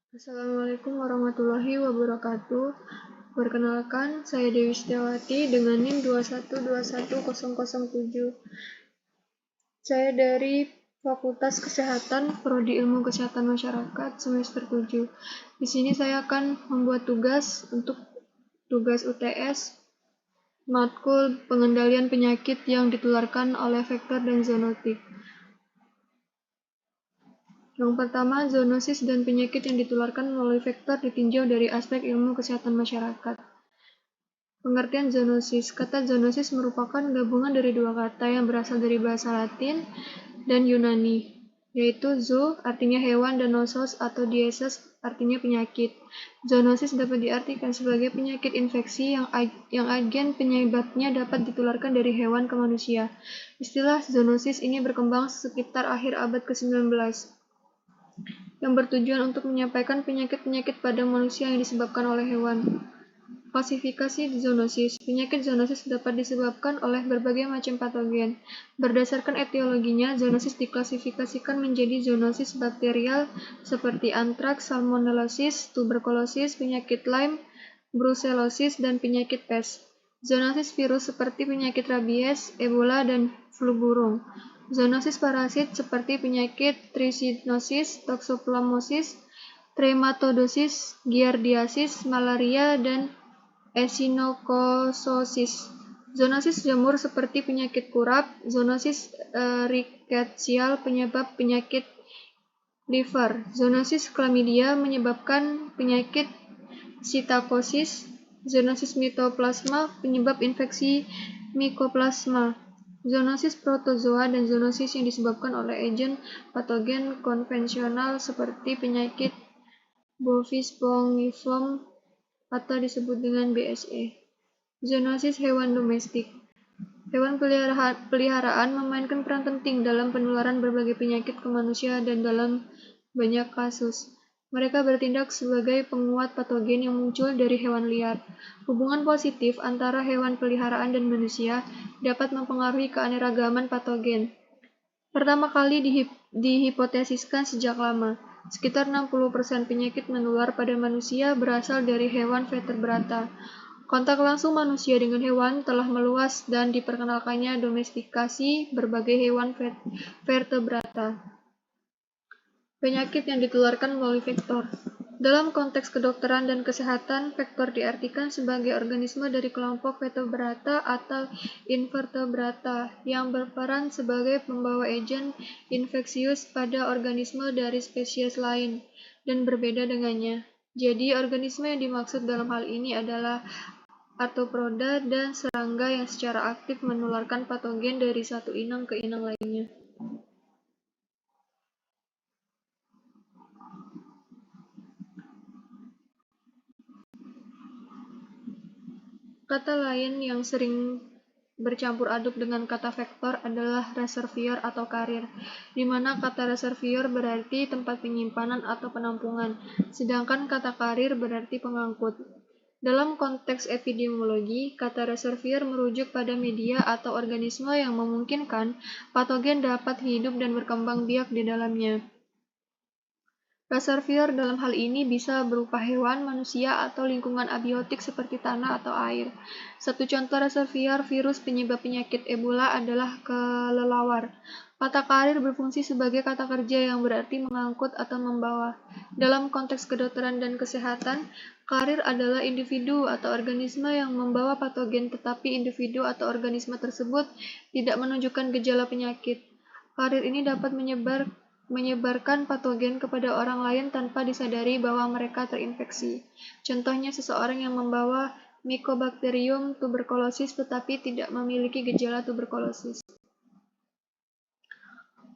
Assalamualaikum warahmatullahi wabarakatuh. Perkenalkan, saya Dewi Setiawati dengan NIM 2121007. Saya dari Fakultas Kesehatan, Prodi Ilmu Kesehatan Masyarakat, semester 7. Di sini saya akan membuat tugas untuk tugas UTS, matkul pengendalian penyakit yang ditularkan oleh vektor dan zoonotik. Yang pertama, zoonosis dan penyakit yang ditularkan melalui vektor ditinjau dari aspek ilmu kesehatan masyarakat. Pengertian zoonosis. Kata zoonosis merupakan gabungan dari dua kata yang berasal dari bahasa Latin dan Yunani, yaitu zoo artinya hewan dan nosos atau diesis artinya penyakit. Zoonosis dapat diartikan sebagai penyakit infeksi yang agen penyebabnya dapat ditularkan dari hewan ke manusia. Istilah zoonosis ini berkembang sekitar akhir abad ke-19. yang bertujuan untuk menyampaikan penyakit-penyakit pada manusia yang disebabkan oleh hewan. Klasifikasi zoonosis. Penyakit zoonosis dapat disebabkan oleh berbagai macam patogen. Berdasarkan etiologinya, zoonosis diklasifikasikan menjadi zoonosis bakterial seperti antraks, salmonellosis, tuberkulosis, penyakit Lyme, brucellosis, dan penyakit pes. Zoonosis virus seperti penyakit rabies, Ebola, dan flu burung. Zoonosis parasit seperti penyakit trichinosis, toxoplasmosis, trematodosis, giardiasis, malaria, dan echinococosis. Zoonosis jamur seperti penyakit kurap, zoonosis rickettsial penyebab penyakit liver, zoonosis chlamydia menyebabkan penyakit psittacosis, zoonosis mycoplasma penyebab infeksi mycoplasma, zoonosis protozoa, dan zoonosis yang disebabkan oleh agen patogen konvensional seperti penyakit bovis-spongiform atau disebut dengan BSE. Zoonosis hewan domestik. Hewan peliharaan memainkan peran penting dalam penularan berbagai penyakit ke manusia dan dalam banyak kasus. Mereka bertindak sebagai penguat patogen yang muncul dari hewan liar. Hubungan positif antara hewan peliharaan dan manusia dapat mempengaruhi keanekaragaman patogen. Pertama kali dihipotesiskan sejak lama. Sekitar 60% penyakit menular pada manusia berasal dari hewan vertebrata. Kontak langsung manusia dengan hewan telah meluas dan diperkenalkannya domestikasi berbagai hewan vertebrata. Penyakit yang ditularkan melalui vektor. Dalam konteks kedokteran dan kesehatan, vektor diartikan sebagai organisme dari kelompok vertebrata atau invertebrata yang berperan sebagai pembawa agen infeksius pada organisme dari spesies lain dan berbeda dengannya. Jadi, organisme yang dimaksud dalam hal ini adalah arthropoda dan serangga yang secara aktif menularkan patogen dari satu inang ke inang lainnya. Kata lain yang sering bercampur aduk dengan kata vektor adalah reservoir atau karir, di mana kata reservoir berarti tempat penyimpanan atau penampungan, sedangkan kata karir berarti pengangkut. Dalam konteks epidemiologi, kata reservoir merujuk pada media atau organisme yang memungkinkan patogen dapat hidup dan berkembang biak di dalamnya. Reservoir dalam hal ini bisa berupa hewan, manusia, atau lingkungan abiotik seperti tanah atau air. Satu contoh reservoir virus penyebab penyakit Ebola adalah kelelawar. Kata karir berfungsi sebagai kata kerja yang berarti mengangkut atau membawa. Dalam konteks kedokteran dan kesehatan, karir adalah individu atau organisme yang membawa patogen, tetapi individu atau organisme tersebut tidak menunjukkan gejala penyakit. Karir ini dapat menyebarkan patogen kepada orang lain tanpa disadari bahwa mereka terinfeksi. Contohnya seseorang yang membawa Mycobacterium tuberculosis tetapi tidak memiliki gejala tuberkulosis.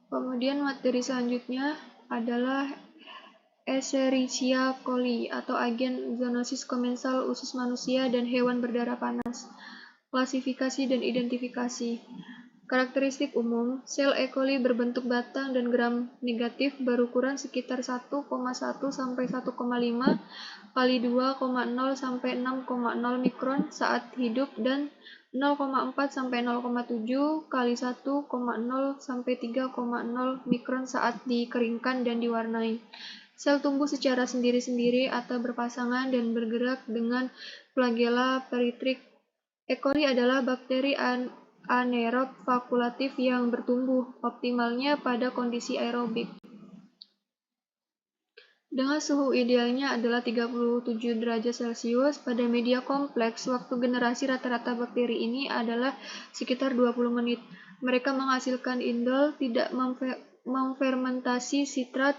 Kemudian materi selanjutnya adalah Escherichia coli atau agen zoonosis komensal usus manusia dan hewan berdarah panas. Klasifikasi dan identifikasi. Karakteristik umum, sel E. coli berbentuk batang dan gram negatif berukuran sekitar 1,1 sampai 1,5 kali 2,0 sampai 6,0 mikron saat hidup dan 0,4 sampai 0,7 kali 1,0 sampai 3,0 mikron saat dikeringkan dan diwarnai. Sel tumbuh secara sendiri-sendiri atau berpasangan dan bergerak dengan flagella peritrik. E. coli adalah bakteri anaerob fakultatif yang bertumbuh optimalnya pada kondisi aerobik. Dengan suhu idealnya adalah 37 derajat Celcius, pada media kompleks, waktu generasi rata-rata bakteri ini adalah sekitar 20 menit. Mereka menghasilkan indol, tidak memfermentasi sitrat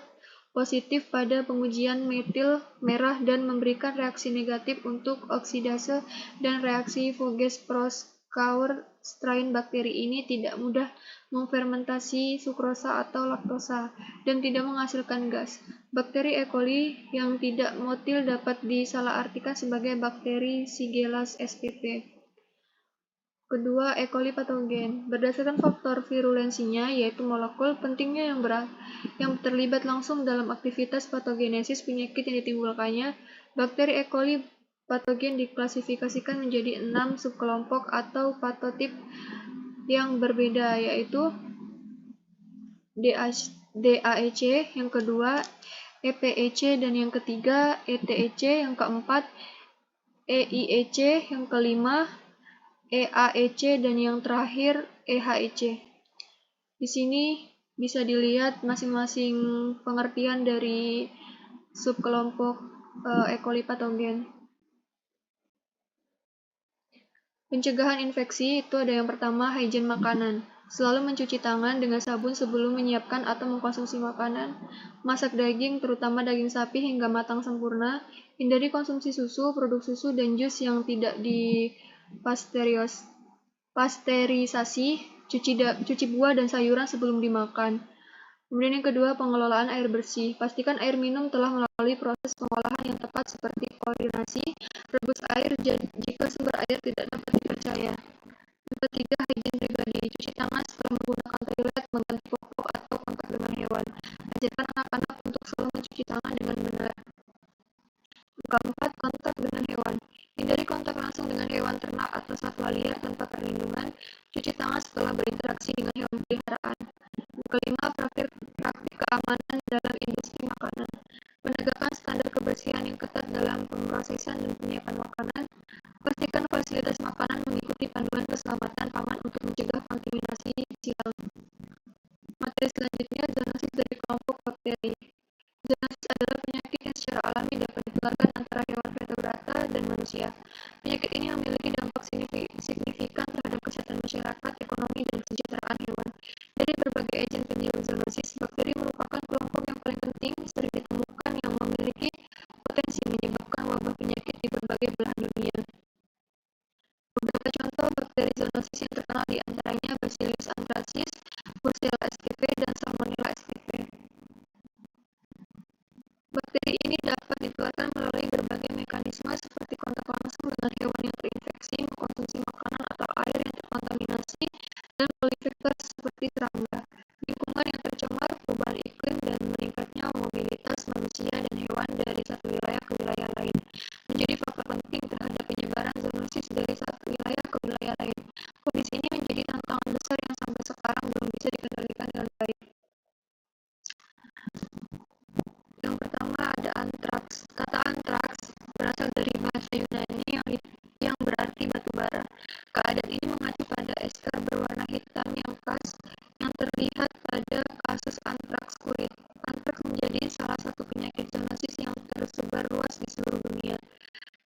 positif pada pengujian metil merah dan memberikan reaksi negatif untuk oksidase dan reaksi Voges-Proskauer. Strain bakteri ini tidak mudah memfermentasi sukrosa atau laktosa dan tidak menghasilkan gas. Bakteri E. coli yang tidak motil dapat disalahartikan sebagai bakteri Shigella spp. Kedua, E. coli patogen. Berdasarkan faktor virulensinya, yaitu molekul pentingnya yang terlibat langsung dalam aktivitas patogenesis penyakit yang ditimbulkannya, bakteri E. coli patogen diklasifikasikan menjadi 6 subkelompok atau patotip yang berbeda, yaitu DAEC yang kedua, EPEC dan yang ketiga, ETEC yang keempat, EIEC yang kelima, EAEC dan yang terakhir EHEC. Di sini bisa dilihat masing-masing pengertian dari subkelompok E. coli patogen. Pencegahan infeksi itu ada yang pertama, hygiene makanan. Selalu mencuci tangan dengan sabun sebelum menyiapkan atau mengkonsumsi makanan. Masak daging, terutama daging sapi, hingga matang sempurna. Hindari konsumsi susu, produk susu, dan jus yang tidak dipasteurisasi. Cuci buah dan sayuran sebelum dimakan. Kemudian yang kedua, pengelolaan air bersih. Pastikan air minum telah melalui proses pengolahan yang tepat seperti klorinasi, rebus air jika sumber air tidak dapat dipercaya. Yang ketiga, hygiene pribadi. Cuci tangan setelah menggunakan toilet, mengganti popok atau kontak dengan hewan. Ajarkan anak-anak untuk selalu mencuci tangan dengan benar. Yang keempat, kontak dengan hewan. Hindari kontak langsung dengan hewan ternak atau satwa liar tanpa perlindungan. Cuci tangan setelah berinteraksi dengan hewan peliharaan. Yang kelima, praktik keamanan dalam industri makanan. Penegakan standar kebersihan yang ketat dalam pemrosesan dan penyiapan makanan. Pastikan fasilitas makanan mengikuti panduan keselamatan pangan untuk mencegah kontaminasi silang. Materi selanjutnya, zoonosis dari kelompok bakteri. Zoonosis adalah penyakit yang secara alami dapat ditularkan antara hewan vertebrata dan manusia. Penyakit ini memiliki dampak signifikan terhadap kesehatan masyarakat, ekonomi, dan kesejahteraan hewan. Dari berbagai agen penyebab zoonosis, bakteri merupakan kelompok yang paling penting sering ditemukan yang memiliki potensi menyebabkan wabah penyakit di berbagai belahan dunia. Beberapa contoh bakteri zoonosis yang terkenal di antaranya Bacillus anthracis, Brucella spp, dan Salmonella spp. Bakteri ini dapat ditularkan melalui berbagai mekanisme seperti kontak langsung dengan hewan yang terinfeksi, mengkonsumsi makanan atau air yang terkontaminasi, dan melalui vektor seperti serangga. Lingkungan yang tercemar, perubahan iklim, dan meningkatnya mobilitas manusia dan hewan dari satu wilayah ke wilayah lain menjadi faktor penting terhadap penyebaran zoonosis dari satu wilayah ke wilayah lain. Kondisi ini menjadi tantangan besar yang sampai sekarang belum bisa dikendalikan dengan baik. Yang pertama ada antraks. Kata antraks berasal dari bahasa Yunani yang berarti batu bara. Keadaan ini mengacu pada ester berwarna hitam yang khas yang terlihat pada kasus antraks kulit. Antraks menjadi salah satu penyakit zoonosis yang tersebar luas di seluruh dunia.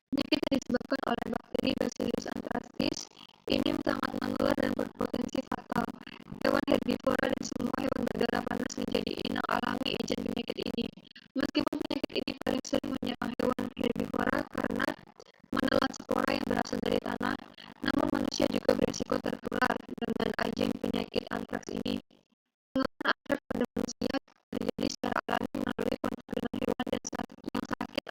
Penyakit yang disebabkan oleh bakteri Bacillus anthracis ini sangat menular dan berpotensi fatal. Hewan herbivora dan semua hewan berdarah panas menjadi inang alami agen penyakit ini. Meskipun penyakit ini paling sering menyerang hewan herbivora karena menelan spora yang berasal dari tanah, namun manusia juga berisiko tertular dengan agen penyakit antraks ini. Penularan antraks pada manusia terjadi secara alami melalui kontak dengan hewan yang sakit